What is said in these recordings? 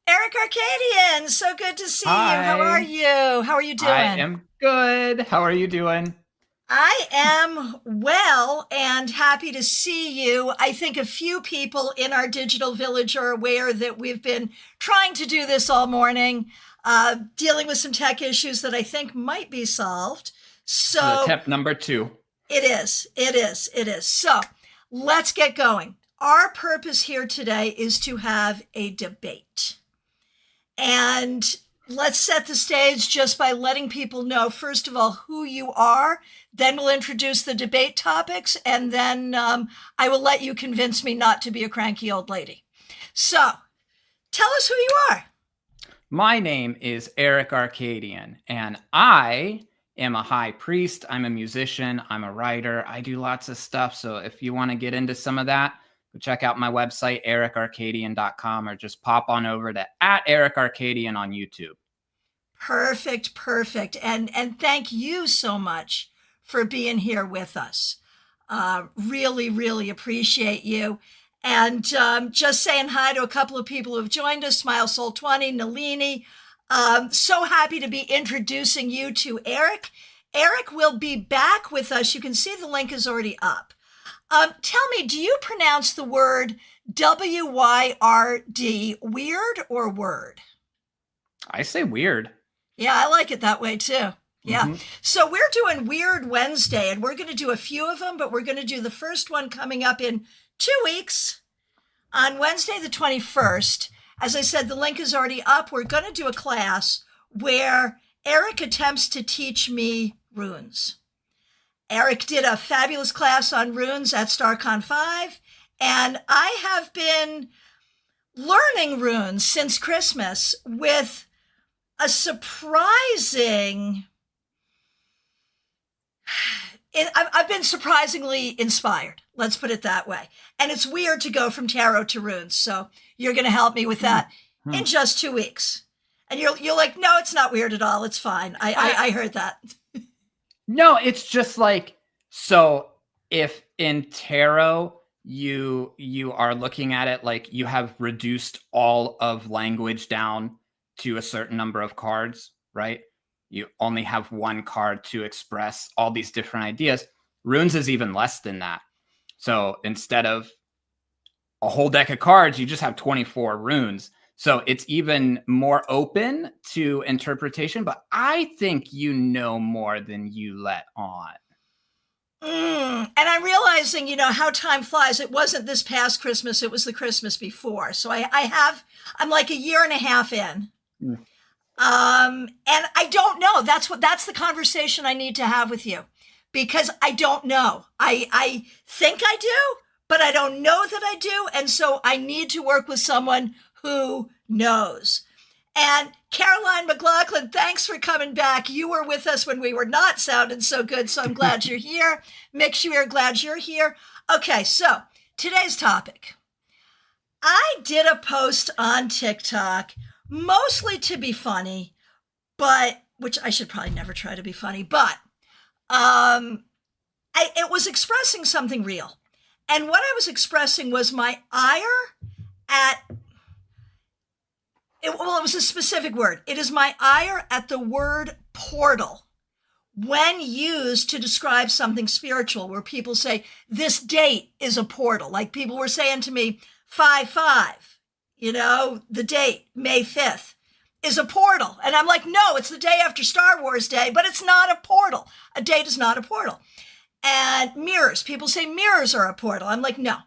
Aerik Arcadian, so good to see you. How are Hi, you? How are you I doing? am good. How are you doing? I am well and happy to see you. I think a few people in our digital village are aware that we've been trying to do this all morning, dealing with some tech issues that I think might be solved. This is So attempt number two. it is. So let's get going. Our purpose here today is to have a debate. And let's set the stage just by letting people know, first of all, who you are. Then we'll introduce the debate topics, and then I will let you convince me not to be a cranky old lady. So tell us who you are. My name is Aerik Arcadian, and I am a high priest. I'm a musician. I'm a writer. I do lots of stuff. So if you want to get into some of that, go check out my website, aerikarcadian.com, or just pop on over to @AerikArcadian on YouTube. Perfect. And thank you so much for being here with us. Really appreciate you. And just saying hi to a couple of people who have joined us, Smile Soul 20, Nalini. So happy to be introducing you to Aerik. Aerik will be back with us. You can see the link is already up. Tell me, do you pronounce the word WYRD weird or word? I say weird. Yeah, I like it that way too. Yeah. Mm-hmm. So we're doing Weird Wednesday, and we're going to do a few of them, but we're going to do the first one coming up in 2 weeks on Wednesday, the 21st. As I said, the link is already up. We're going to do a class where Aerik attempts to teach me runes. Aerik did a fabulous class on runes at StarCon 5, and I have been learning runes since Christmas with a surprising, I've been surprisingly inspired. Let's put it that way. And it's weird to go from tarot to runes. So you're going to help me with that Mm-hmm. in just 2 weeks. And you're like, no, it's not weird at all. It's fine. I heard that. No, it's just like, so if in tarot you are looking at it like you have reduced all of language down to a certain number of cards, right? You only have one card to express all these different ideas. Runes is even less than that. So instead of a whole deck of cards, you just have 24 runes. So it's even more open to interpretation, but I think you know more than you let on. And I'm realizing, how time flies. It wasn't this past Christmas. It was the Christmas before. So I'm like a year and a half in. Mm. And I don't know. That's the conversation I need to have with you, because I don't know. I think I do, but I don't know that I do. And so I need to work with someone who knows. And Caroline McLaughlin, thanks for coming back. You were with us when we were not sounding so good, so I'm glad you're here. Mick Shear, glad you're here. Okay, so today's topic. I did a post on TikTok, mostly to be funny, but which I should probably never try to be funny, but it was expressing something real. And what I was expressing was my ire at it was a specific word. It is my ire at the word portal when used to describe something spiritual, where people say, this date is a portal. Like people were saying to me, 5/5, the date, May 5th, is a portal. And I'm like, no, it's the day after Star Wars Day, but it's not a portal. A date is not a portal. And mirrors, people say mirrors are a portal. I'm like, no,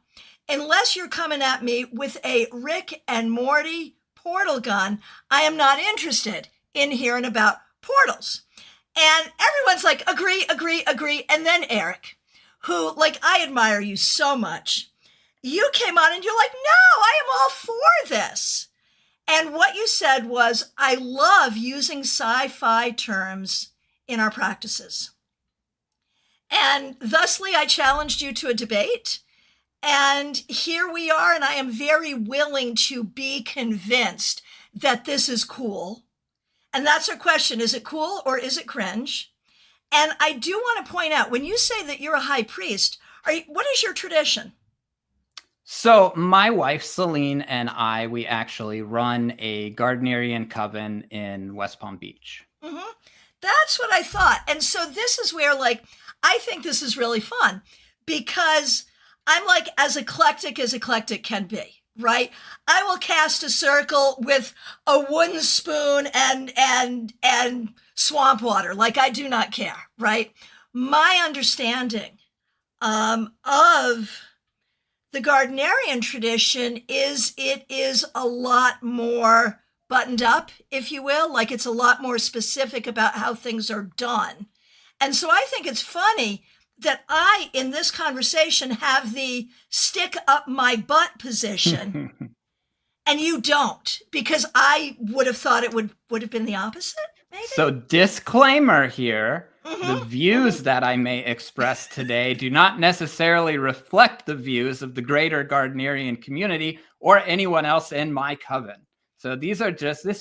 unless you're coming at me with a Rick and Morty portal gun, I am not interested in hearing about portals. And everyone's like, agree. And then Aerik, who, like, I admire you so much, you came on and you're like, no, I am all for this. And what you said was, I love using sci-fi terms in our practices. And thusly, I challenged you to a debate. And here we are, and I am very willing to be convinced that this is cool. And that's our question. Is it cool or is it cringe? And I do want to point out, when you say that you're a high priest, what is your tradition? So my wife Celine and I, we actually run a Gardnerian coven in West Palm Beach. Mm-hmm. That's what I thought. And so this is where, like, I think this is really fun because I'm like as eclectic can be, right? I will cast a circle with a wooden spoon and swamp water. Like, I do not care, right? My understanding of the Gardnerian tradition is it is a lot more buttoned up, if you will. Like, it's a lot more specific about how things are done. And so I think it's funny that I, in this conversation, have the stick up my butt position and you don't, because I would have thought it would have been the opposite, maybe? So disclaimer here, Mm-hmm. the views that I may express today do not necessarily reflect the views of the greater Gardnerian community or anyone else in my coven. So this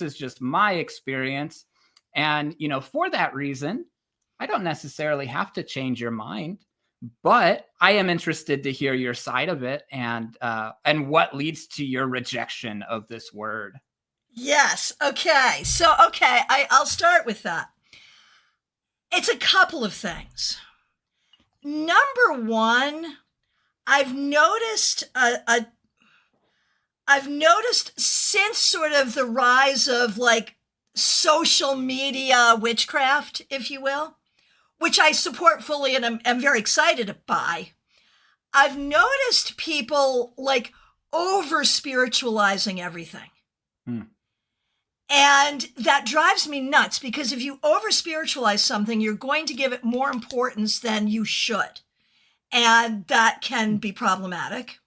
is just my experience. And, for that reason, I don't necessarily have to change your mind, but I am interested to hear your side of it and what leads to your rejection of this word. Yes. Okay. So, I'll start with that. It's a couple of things. Number one, I've noticed since sort of the rise of like social media witchcraft, if you will, which I support fully and am very excited by, I've noticed people like over spiritualizing everything. And that drives me nuts because if you over spiritualize something, you're going to give it more importance than you should. And that can be problematic.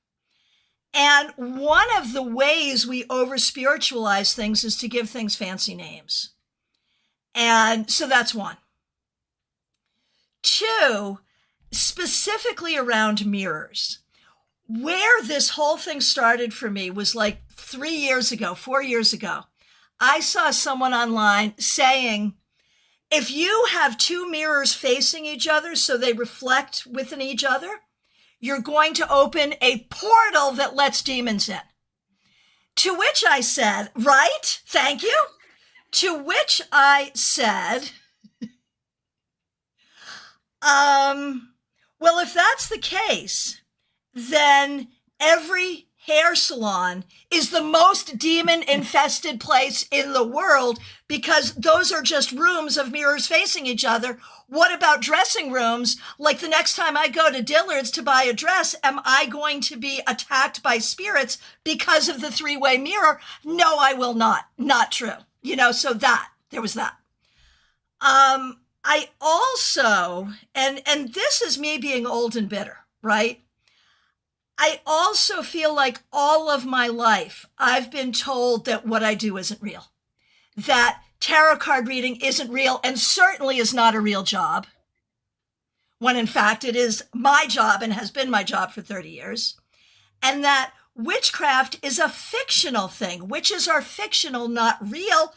And one of the ways we over spiritualize things is to give things fancy names. And so that's one. Two, specifically around mirrors. Where this whole thing started for me was like 4 years ago. I saw someone online saying, if you have two mirrors facing each other so they reflect within each other, you're going to open a portal that lets demons in. To which I said, right? Thank you. To which I said, well, if that's the case, then every hair salon is the most demon-infested place in the world because those are just rooms of mirrors facing each other. What about dressing rooms? Like the next time I go to Dillard's to buy a dress, am I going to be attacked by spirits because of the three-way mirror? No, I will not. Not true. So there was that. I also, and this is me being old and bitter, right? I also feel like all of my life, I've been told that what I do isn't real, that tarot card reading isn't real and certainly is not a real job, when in fact it is my job and has been my job for 30 years, and that witchcraft is a fictional thing. Witches are fictional, not real.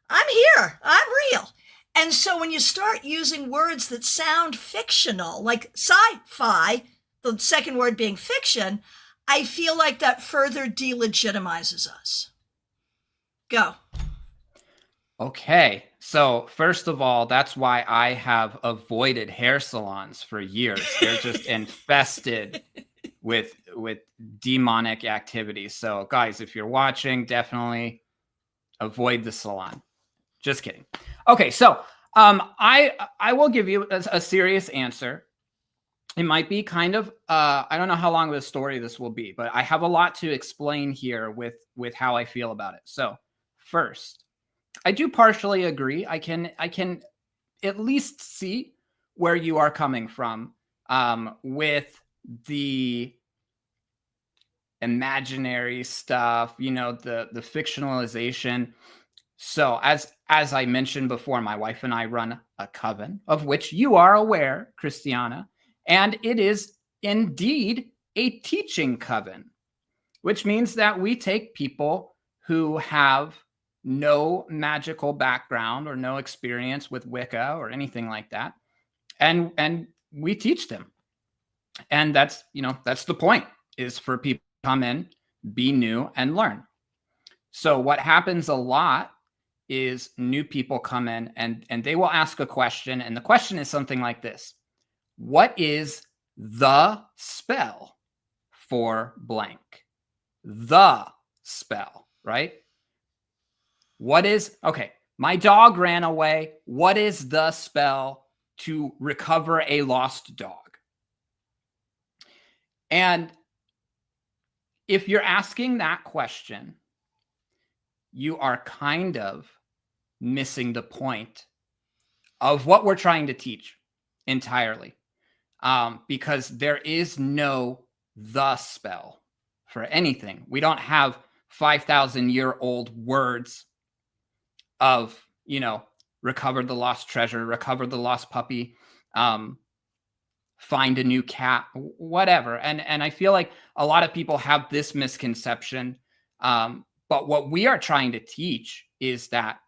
I'm here. I'm real. And so when you start using words that sound fictional, like sci-fi, the second word being fiction, I feel like that further delegitimizes us. Go. Okay. So first of all, that's why I have avoided hair salons for years. They're just infested with demonic activity. So guys, if you're watching, definitely avoid the salon. Just kidding. Okay. So I will give you a serious answer. It might be kind of, I don't know how long of a story this will be, but I have a lot to explain here with how I feel about it. So first, I do partially agree. I can at least see where you are coming from with the imaginary stuff, the fictionalization. So as I mentioned before, my wife and I run a coven of which you are aware, Christiana. And it is indeed a teaching coven, which means that we take people who have no magical background or no experience with Wicca or anything like that, and we teach them. And that's the point, is for people come in, be new, and learn. So what happens a lot is new people come in and they will ask a question. And the question is something like this: what is the spell for blank? The spell, right? What is, okay, my dog ran away. What is the spell to recover a lost dog? And if you're asking that question, you are kind of missing the point of what we're trying to teach entirely. Because there is no the spell for anything. We don't have 5,000-year-old words of, recover the lost treasure, recover the lost puppy, find a new cat, whatever. And I feel like a lot of people have this misconception. But what we are trying to teach is that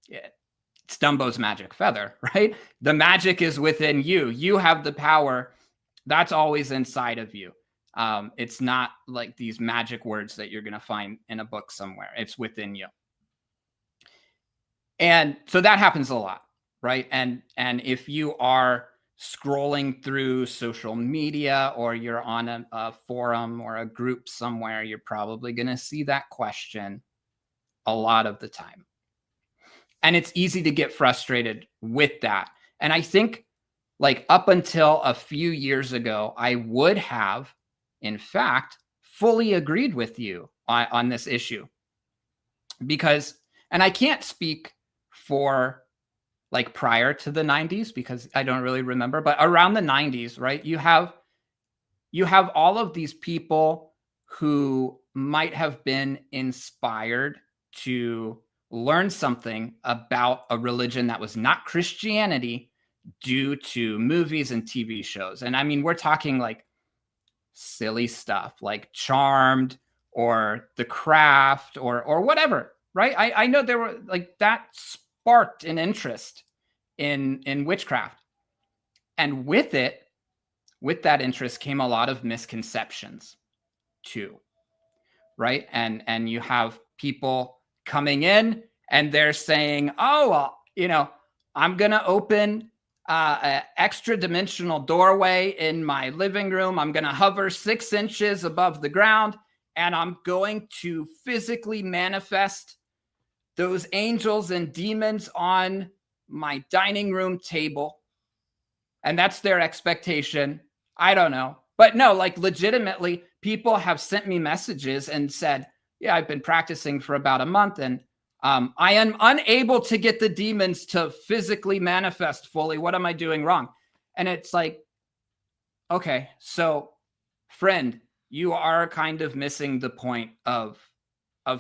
it's Dumbo's magic feather, right? The magic is within you. You have the power. That's always inside of you. It's not like these magic words that you're going to find in a book somewhere. It's within you. And so that happens a lot, right? And if you are scrolling through social media or you're on a forum or a group somewhere, you're probably going to see that question a lot of the time. And it's easy to get frustrated with that. And I think like up until a few years ago, I would have, in fact, fully agreed with you on this issue. Because, and I can't speak for like prior to the 90s because I don't really remember, but around the 90s, right? You have all of these people who might have been inspired to learn something about a religion that was not Christianity due to movies and TV shows. And I mean, we're talking like silly stuff like Charmed or The Craft or whatever, right? I know there were like that sparked an interest in witchcraft. And with that interest came a lot of misconceptions too, right? And you have people coming in and they're saying, oh, well, I'm going to open an extra dimensional doorway in my living room. I'm going to hover 6 inches above the ground and I'm going to physically manifest those angels and demons on my dining room table. And that's their expectation. I don't know. But no, like legitimately, people have sent me messages and said, yeah, I've been practicing for about a month and I am unable to get the demons to physically manifest fully. What am I doing wrong? And it's like, okay, so friend, you are kind of missing the point of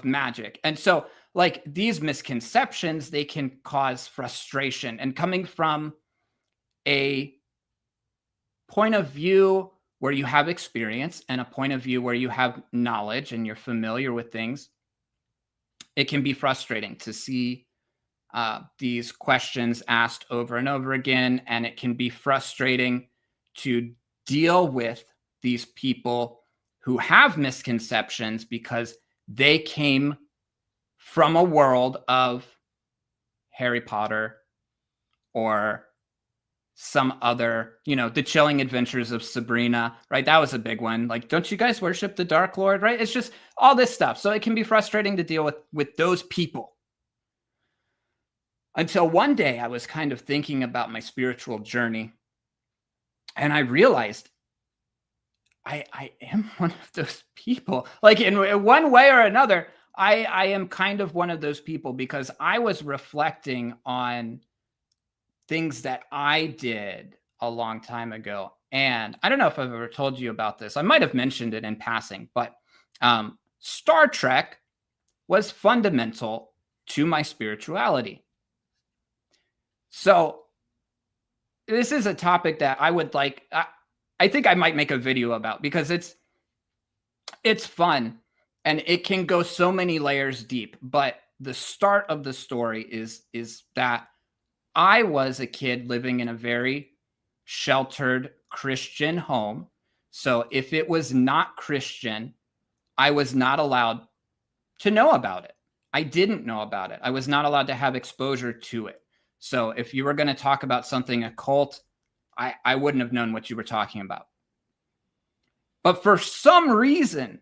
magic. And so like these misconceptions, they can cause frustration. And coming from a point of view where you have experience and a point of view where you have knowledge and you're familiar with things, it can be frustrating to see these questions asked over and over again. And it can be frustrating to deal with these people who have misconceptions because they came from a world of Harry Potter or some other, The Chilling Adventures of Sabrina, right? That was a big one. Like, don't you guys worship the Dark Lord, right? It's just all this stuff. So it can be frustrating to deal with those people. Until one day I was kind of thinking about my spiritual journey and I realized I am one of those people. Like in one way or another, I am kind of one of those people because I was reflecting on things that I did a long time ago. And I don't know if I've ever told you about this. I might have mentioned it in passing, but Star Trek was fundamental to my spirituality. So this is a topic that I would like, I think I might make a video about because it's fun and it can go so many layers deep. But the start of the story is that I was a kid living in a very sheltered Christian home. So if it was not Christian, I was not allowed to know about it. I didn't know about it. I was not allowed to have exposure to it. So if you were going to talk about something occult, I wouldn't have known what you were talking about. But for some reason,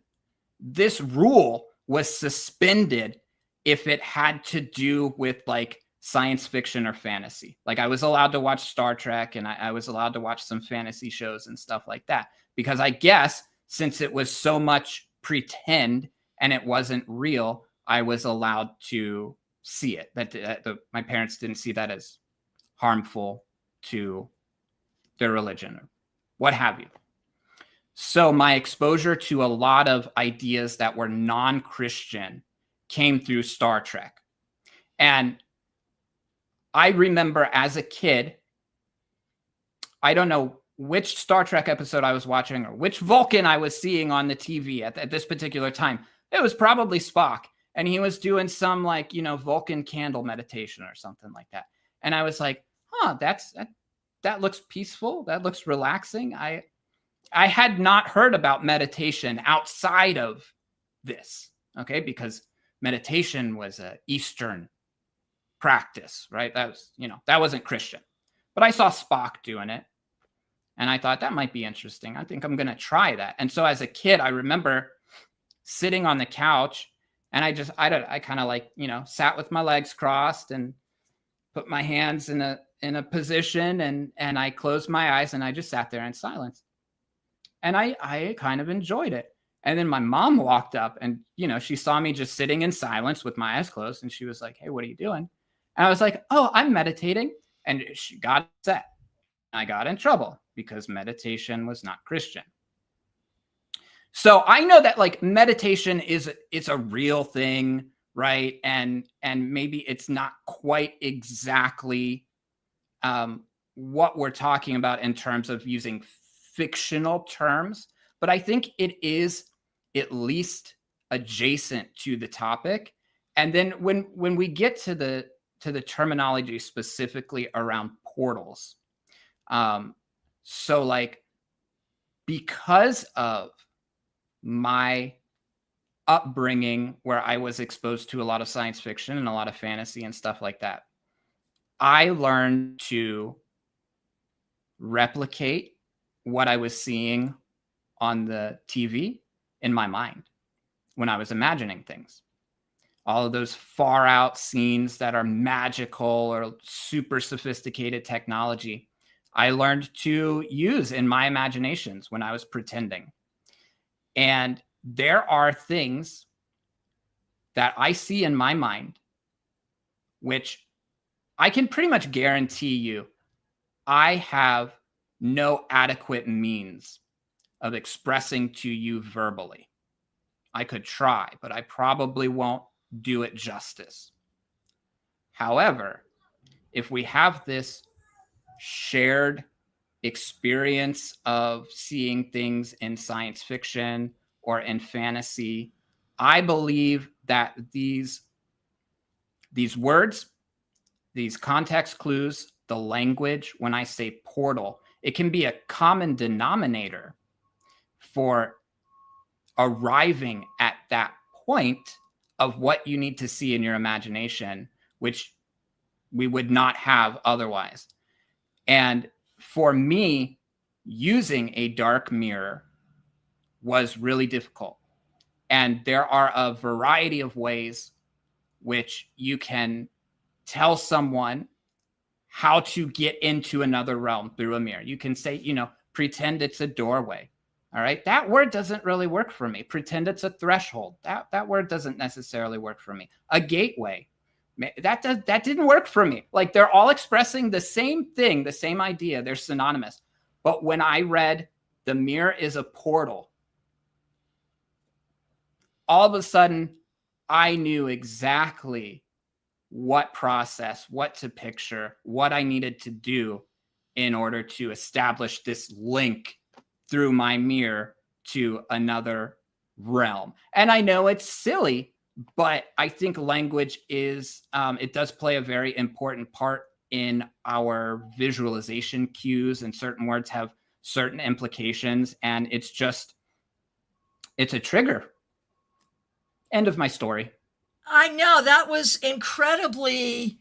this rule was suspended if it had to do with like science fiction or fantasy. Like I was allowed to watch Star Trek, and I was allowed to watch some fantasy shows and stuff like that. Because I guess since it was so much pretend and it wasn't real, I was allowed to see it. My parents didn't see that as harmful to their religion or what have you. So my exposure to a lot of ideas that were non-Christian came through Star Trek. And I remember as a kid, I don't know which Star Trek episode I was watching or which Vulcan I was seeing on the TV at this particular time. It was probably Spock. And he was doing some like, Vulcan candle meditation or something like that. And I was like, that looks peaceful. That looks relaxing. I had not heard about meditation outside of this, okay? Because meditation was an Eastern practice, right? That was, that wasn't Christian. But I saw Spock doing it, and I thought that might be interesting. I think I'm going to try that. And so as a kid, I remember sitting on the couch, and I kind of like, sat with my legs crossed and put my hands in a position, and I closed my eyes, and I just sat there in silence. And I kind of enjoyed it. And then my mom walked up, and, she saw me just sitting in silence with my eyes closed. And she was like, "Hey, what are you doing?" And I was like, "Oh, I'm meditating." And she got upset. I got in trouble because meditation was not Christian. So I know that like meditation it's a real thing, right? And maybe it's not quite exactly what we're talking about in terms of using fictional terms, but I think it is at least adjacent to the topic. And then when we get to the terminology specifically around portals, so like because of my upbringing where I was exposed to a lot of science fiction and a lot of fantasy and stuff like that, I learned to replicate what I was seeing on the TV in my mind when I was imagining things. All of those far out scenes that are magical or super sophisticated technology, I learned to use in my imaginations when I was pretending. And there are things that I see in my mind, which I can pretty much guarantee you I have no adequate means of expressing to you verbally. I could try, but I probably won't do it justice. However, if we have this shared experience of seeing things in science fiction or in fantasy, I believe that these words, these context clues, the language, when I say portal, it can be a common denominator for arriving at that point of what you need to see in your imagination, which we would not have otherwise. And for me, using a dark mirror was really difficult. And there are a variety of ways which you can tell someone how to get into another realm through a mirror. You can say, pretend it's a doorway. All right. That word doesn't really work for me. Pretend it's a threshold. That word doesn't necessarily work for me. A gateway. That didn't work for me. Like they're all expressing the same thing, the same idea. They're synonymous. But when I read the mirror is a portal, all of a sudden I knew exactly what process, what to picture, what I needed to do in order to establish this link through my mirror to another realm. And I know it's silly, but I think language is, it does play a very important part in our visualization cues, and certain words have certain implications. And it's a trigger End of my story. I know, that was incredibly,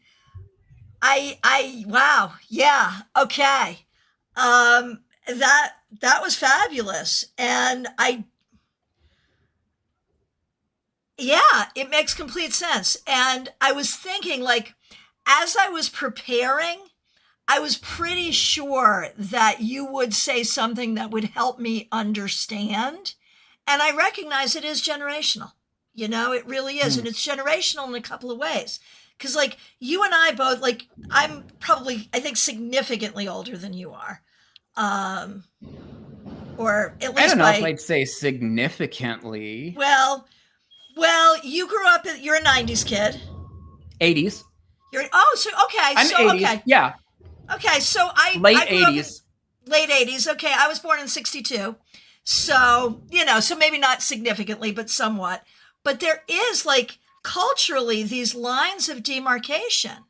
wow. Yeah. Okay. That was fabulous. And yeah, it makes complete sense. And I was thinking, like, as I was preparing, I was pretty sure that you would say something that would help me understand. And I recognize it is generational. You know, it really is. And it's generational in a couple of ways. Because, like, you and I both, like, I'm probably, I think, significantly older than you are. Or at least I don't know if I'd say significantly. Well, you grew up, you're a 90s kid. 80s. Okay. I'm 80s. Okay. Yeah. Okay, so I late grew 80s. Late 80s. Okay, I was born in 62. So, you know, so maybe not significantly, but somewhat. But there is, like, culturally these lines of demarcation.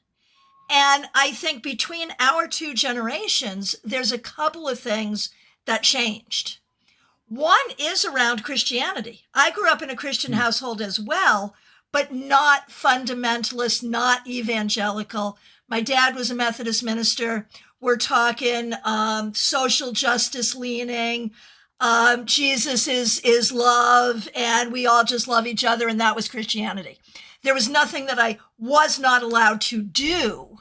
And I think between our two generations, there's a couple of things that changed. One is around Christianity. I grew up in a Christian household as well, but not fundamentalist, not evangelical. My dad was a Methodist minister. We're talking social justice leaning. Jesus is love, and we all just love each other, and that was Christianity. There was nothing that I was not allowed to do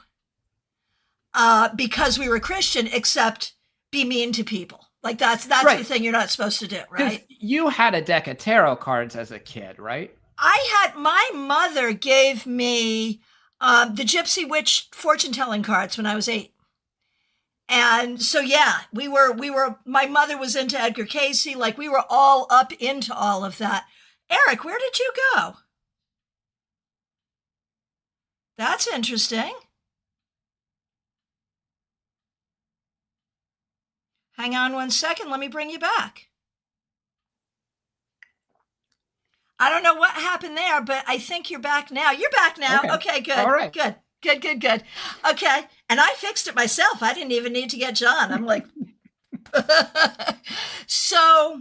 because we were Christian, except be mean to people. Like that's right. The thing you're not supposed to do, right? You had a deck of tarot cards as a kid, right? My mother gave me the Gypsy Witch fortune telling cards when I was 8. And so, yeah, we were, my mother was into Edgar Cayce. Like, we were all up into all of that. Aerik, where did you go? That's interesting. Hang on one second. Let me bring you back. I don't know what happened there, but I think you're back now. You're back now. Okay, good. All right. Good. Okay. And I fixed it myself. I didn't even need to get John. I'm like, so,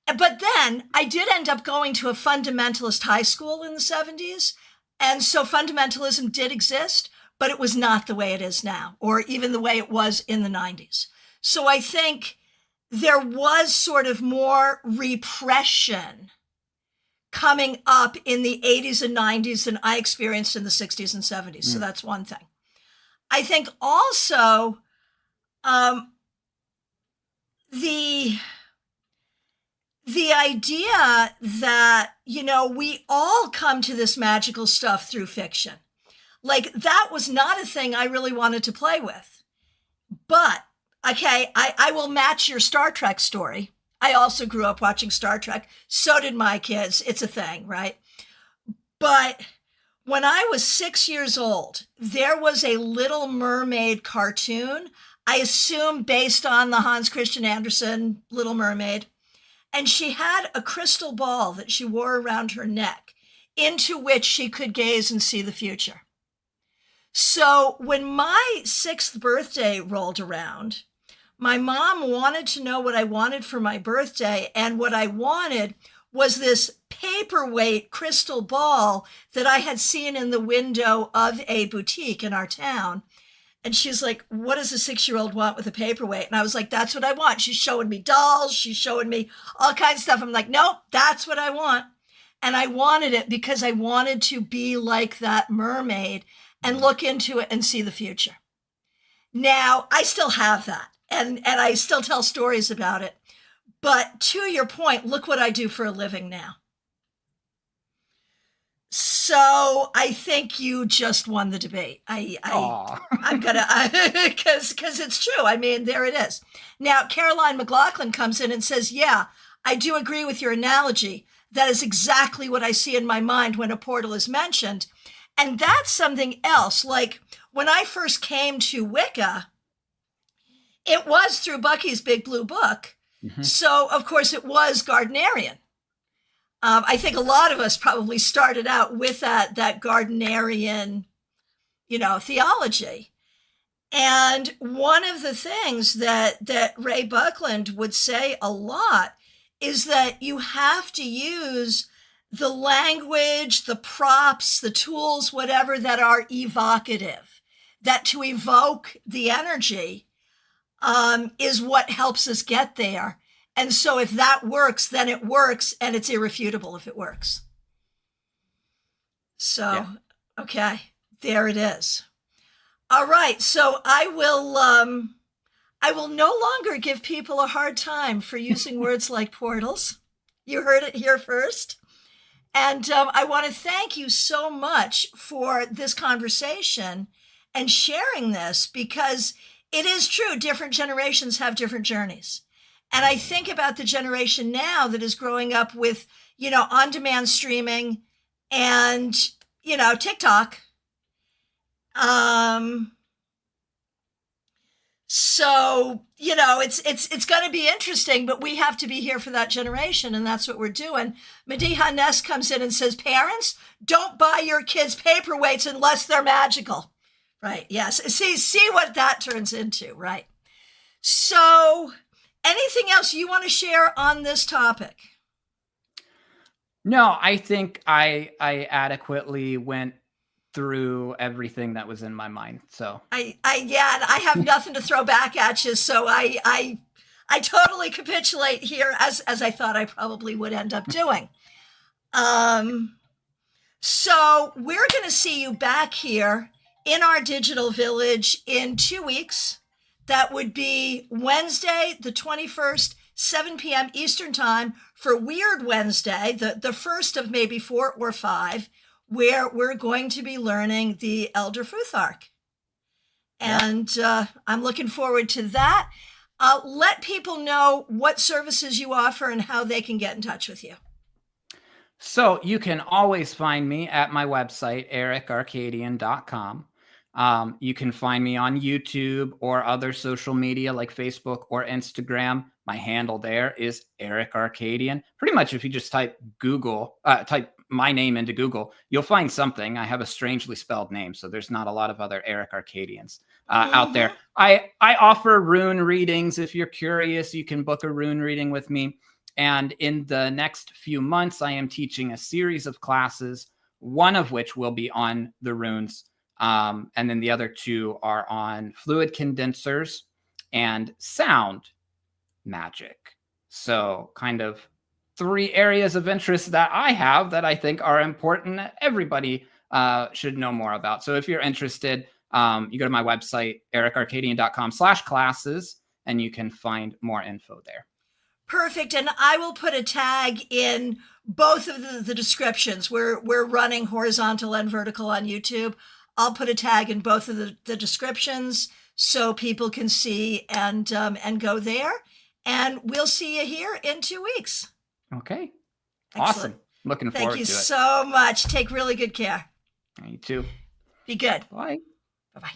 but then I did end up going to a fundamentalist high school in the 70s. And so fundamentalism did exist, but it was not the way it is now, or even the way it was in the 90s. So I think there was sort of more repression coming up in the 80s and 90s than I experienced in the 60s and 70s. So that's one thing. I think also the idea that, you know, we all come to this magical stuff through fiction. Like, that was not a thing I really wanted to play with. But, okay, I will match your Star Trek story. I also grew up watching Star Trek. So did my kids. It's a thing, right? But when I was 6 years old, there was a Little Mermaid cartoon, I assume based on the Hans Christian Andersen Little Mermaid. And she had a crystal ball that she wore around her neck into which she could gaze and see the future. So when my 6th birthday rolled around, my mom wanted to know what I wanted for my birthday, and what I wanted was this paperweight crystal ball that I had seen in the window of a boutique in our town. And she's like, what does a 6-year-old want with a paperweight? And I was like, that's what I want. She's showing me dolls. She's showing me all kinds of stuff. I'm like, nope, that's what I want. And I wanted it because I wanted to be like that mermaid and look into it and see the future. Now, I still have that. And I still tell stories about it. But to your point, look what I do for a living now. So I think you just won the debate. I'm gonna, because it's true. I mean, there it is. Now, Caroline McLaughlin comes in and says, yeah, I do agree with your analogy. That is exactly what I see in my mind when a portal is mentioned. And that's something else. Like, when I first came to Wicca, it was through Bucky's Big Blue Book. Mm-hmm. So, of course, it was Gardnerian. I think a lot of us probably started out with that Gardnerian, theology. And one of the things that Ray Buckland would say a lot is that you have to use the language, the props, the tools, whatever, that are evocative, that to evoke the energy is what helps us get there. And so if that works, then it works, and it's irrefutable if it works. So, yeah. Okay, there it is. All right, so I will no longer give people a hard time for using words like portals. You heard it here first. And I want to thank you so much for this conversation and sharing this, because it is true, different generations have different journeys. And I think about the generation now that is growing up with, on-demand streaming and, TikTok. So, it's going to be interesting, but we have to be here for that generation, and that's what we're doing. Mediha Ness comes in and says, parents, don't buy your kids paperweights unless they're magical. Right, yes. See what that turns into, right? So, anything else you want to share on this topic? No, I think I adequately went through everything that was in my mind. So I have nothing to throw back at you. So I totally capitulate here, as I thought I probably would end up doing. So we're going to see you back here in our digital village in 2 weeks. That would be Wednesday, the 21st, 7 p.m. Eastern time, for Weird Wednesday, the first of maybe 4 or 5, where we're going to be learning the Elder Futhark. And I'm looking forward to that. Let people know what services you offer and how they can get in touch with you. So you can always find me at my website, aerikarcadian.com. You can find me on YouTube or other social media like Facebook or Instagram. My handle there is Aerik Arcadian. Pretty much if you just type my name into Google, you'll find something. I have a strangely spelled name, so there's not a lot of other Aerik Arcadians out there. I offer rune readings. If you're curious, you can book a rune reading with me. And in the next few months, I am teaching a series of classes, one of which will be on the runes. And then the other 2 are on fluid condensers and sound magic. So kind of 3 areas of interest that I have that I think are important that everybody should know more about. So if you're interested, you go to my website, aerikarcadian.com/classes, and you can find more info there. Perfect. And I will put a tag in both of the descriptions. We're running horizontal and vertical on YouTube. I'll put a tag in both of the descriptions so people can see and go there. And we'll see you here in 2 weeks. Okay. Excellent. Awesome. Looking forward to it. Thank you so much. Take really good care. You too. Be good. Bye. Bye-bye.